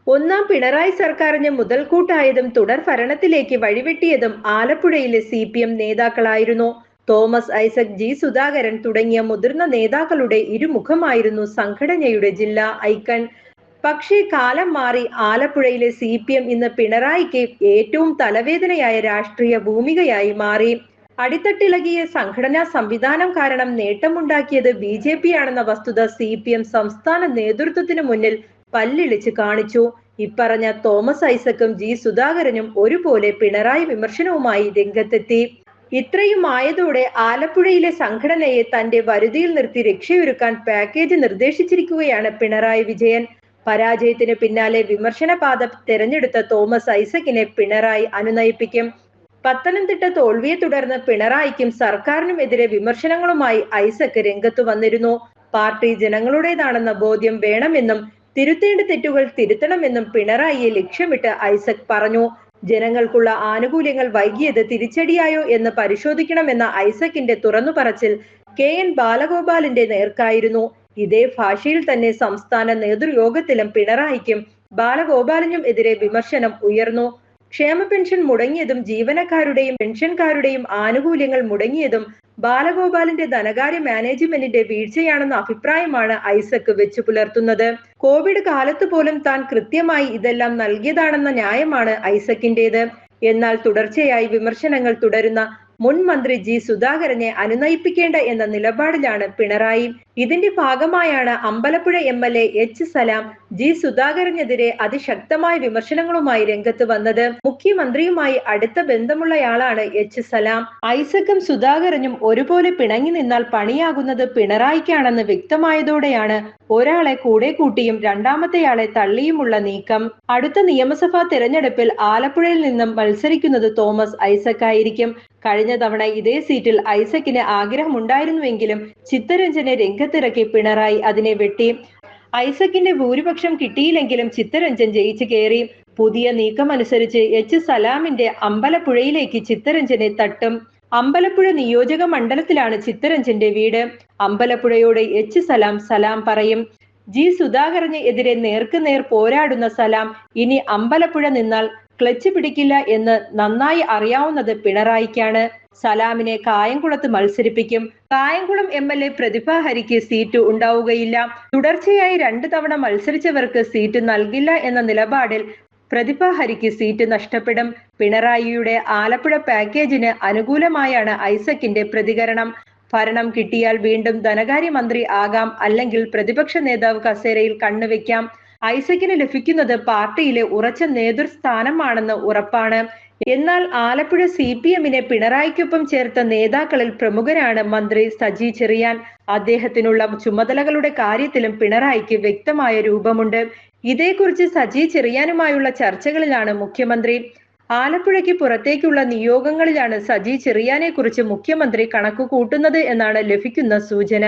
ഒന്നാം പിണറായി സർക്കാരിന് മുതൽക്കൂട്ടായതും തുടർ ഭരണത്തിലേക്ക് വഴിവെട്ടിയതും ആലപ്പുഴയിലെ CPM നേതാക്കളായിരുന്നു. തോമസ് ഐസക്, ജി സുധാകരൻ തുടങ്ങിയ മുതിർന്ന നേതാക്കളുടെ ഇരുമുഖമായിരുന്നു സംഘടനയുടെ ജില്ലാ ഐക്കൺ. പക്ഷേ കാലം മാറി. ആലപ്പുഴയിലെ CPM ഇന്ന് പിണറായിക്ക് ഏറ്റവും തലവേദനയായ രാഷ്ട്രീയ ഭൂമികയായി മാറി. അടിത്തട്ടിളകിയ സംഘടനാ സംവിധാനം കാരണം നേട്ടമുണ്ടാക്കിയത് BJP ആണെന്ന വസ്തുത CPM സംസ്ഥാന നേതൃത്വത്തിന് മുന്നിൽ പല്ലിളിച്ച് കാണിച്ചു. ഇപ്പറഞ്ഞ തോമസ് ഐസക്കും ജി സുധാകരനും ഒരുപോലെ പിണറായി വിമർശനവുമായി രംഗത്തെത്തി. ഇത്രയും ആയതോടെ ആലപ്പുഴയിലെ സംഘടനയെ തന്റെ വരുതിയിൽ നിർത്തി രക്ഷയൊരുക്കാൻ പാക്കേജ് നിർദ്ദേശിച്ചിരിക്കുകയാണ് പിണറായി വിജയൻ. പരാജയത്തിന് പിന്നാലെ വിമർശന പാത തെരഞ്ഞെടുത്ത തോമസ് ഐസക്കിനെ പിണറായി അനുനയിപ്പിക്കും. പത്തനംതിട്ട തോൽവിയെ തുടർന്ന് പിണറായിക്കും സർക്കാരിനും എതിരെ വിമർശനങ്ങളുമായി ഐസക് രംഗത്തു വന്നിരുന്നു. പാർട്ടി ജനങ്ങളുടേതാണെന്ന ബോധ്യം വേണമെന്നും തിരുത്തേണ്ട തെറ്റുകൾ തിരുത്തണമെന്നും പിണറായിയെ ലക്ഷ്യമിട്ട് ഐസക് പറഞ്ഞു. ജനങ്ങൾക്കുള്ള ആനുകൂല്യങ്ങൾ വൈകിയത് തിരിച്ചടിയായോ എന്ന് പരിശോധിക്കണമെന്ന ഐസക്കിന്റെ തുറന്നുപറച്ചിൽ KN ബാലഗോപാലിന്റെ നേർക്കായിരുന്നു. ഇതേ ഭാഷയിൽ തന്നെ സംസ്ഥാന നേതൃയോഗത്തിലും പിണറായിക്കും ബാലഗോപാലിനും എതിരെ വിമർശനം ഉയർന്നു. ക്ഷേമ പെൻഷൻ മുടങ്ങിയതും ജീവനക്കാരുടെയും പെൻഷൻകാരുടെയും ആനുകൂല്യങ്ങൾ മുടങ്ങിയതും ബാലഗോപാലിന്റെ ധനകാര്യ മാനേജ്മെന്റിന്റെ വീഴ്ചയാണെന്ന അഭിപ്രായമാണ് ഐസക് വെച്ചു പുലർത്തുന്നത്. കോവിഡ് കാലത്ത് പോലും താൻ കൃത്യമായി ഇതെല്ലാം നൽകിയതാണെന്ന ന്യായമാണ് ഐസക്കിന്റേത്. എന്നാൽ തുടർച്ചയായി വിമർശനങ്ങൾ തുടരുന്ന മുൻ മന്ത്രി ജി സുധാകരനെ അനുനയിപ്പിക്കേണ്ട എന്ന നിലപാടിലാണ് പിണറായി. ഇതിന്റെ ഭാഗമായാണ് അമ്പലപ്പുഴ MLA H സലാം ജി സുധാകരനെതിരെ അതിശക്തമായ വിമർശനങ്ങളുമായി രംഗത്ത് വന്നത്. മുഖ്യമന്ത്രിയുമായി അടുത്ത ബന്ധമുള്ളയാളാണ് H സലാം. ഐസക്കും സുധാകരനും ഒരുപോലെ പിണങ്ങി നിന്നാൽ പണിയാകുന്നത് പിണറായിക്കാണെന്ന് വ്യക്തമായതോടെയാണ് ഒരാളെ കൂടെ കൂട്ടിയും രണ്ടാമത്തെയാളെ തള്ളിയുമുള്ള നീക്കം. അടുത്ത നിയമസഭാ തെരഞ്ഞെടുപ്പിൽ ആലപ്പുഴയിൽ നിന്നും മത്സരിക്കുന്നത് തോമസ് ഐസക് ആയിരിക്കും. കഴിഞ്ഞ തവണ ഇതേ സീറ്റിൽ ഐസക്കിന് ആഗ്രഹമുണ്ടായിരുന്നുവെങ്കിലും ചിത്തരഞ്ജനെ രംഗത്തിറക്കി പിണറായി അതിനെ വെട്ടി. ഐസക്കിന്റെ ഭൂരിപക്ഷം കിട്ടിയില്ലെങ്കിലും ചിത്തരഞ്ജൻ ജയിച്ചു കയറി. പുതിയ നീക്കമനുസരിച്ച് H സലാമിന്റെ അമ്പലപ്പുഴയിലേക്ക് ചിത്തരഞ്ജനെ തട്ടും. അമ്പലപ്പുഴ നിയോജക മണ്ഡലത്തിലാണ് ചിത്തരഞ്ജന്റെ വീട്. അമ്പലപ്പുഴയോട് H സലാം പറയും. ജി സുധാകരന് എതിരെ നേർക്കുനേർ പോരാടുന്ന സലാം ഇനി അമ്പലപ്പുഴ നിന്നാൽ ക്ലച്ച് പിടിക്കില്ല എന്ന് നന്നായി അറിയാവുന്നത് പിണറായിക്കാണ്. സലാമിനെ കായംകുളത്ത് മത്സരിപ്പിക്കും. കായംകുളം MLA പ്രതിഭ ഹരിക്ക് സീറ്റ് ഉണ്ടാവുകയില്ല. തുടർച്ചയായി 2 തവണ മത്സരിച്ചവർക്ക് സീറ്റ് നൽകില്ല എന്ന നിലപാടിൽ പ്രതിഭ ഹരിക്ക് സീറ്റ് നഷ്ടപ്പെടും. പിണറായിയുടെ ആലപ്പുഴ പാക്കേജിന് അനുകൂലമായാണ് ഐസക്കിന്റെ പ്രതികരണം. ഭരണം കിട്ടിയാൽ വീണ്ടും ധനകാര്യമന്ത്രി ആകാം, അല്ലെങ്കിൽ പ്രതിപക്ഷ നേതാവ് കസേരയിൽ കണ്ണുവെക്കാം. ഐസക്കിന് ലഭിക്കുന്നത് പാർട്ടിയിലെ ഉറച്ച നേതൃസ്ഥാനമാണെന്ന് ഉറപ്പാണ്. എന്നാൽ ആലപ്പുഴ CPMനെ പിണറായിക്കൊപ്പം ചേർത്ത നേതാക്കളിൽ പ്രമുഖരാണ് മന്ത്രി സജി ചെറിയാൻ. അദ്ദേഹത്തിനുള്ള ചുമതലകളുടെ കാര്യത്തിലും പിണറായിക്ക് വ്യക്തമായ രൂപമുണ്ട്. ഇതേക്കുറിച്ച് സജി ചെറിയാനുമായുള്ള ചർച്ചകളിലാണ് മുഖ്യമന്ത്രി. ആലപ്പുഴയ്ക്ക് പുറത്തേക്കുള്ള നിയോഗങ്ങളിലാണ് സജി ചെറിയാനെ കുറിച്ച് മുഖ്യമന്ത്രി കണക്കു കൂട്ടുന്നത് എന്നാണ് ലഭിക്കുന്ന സൂചന.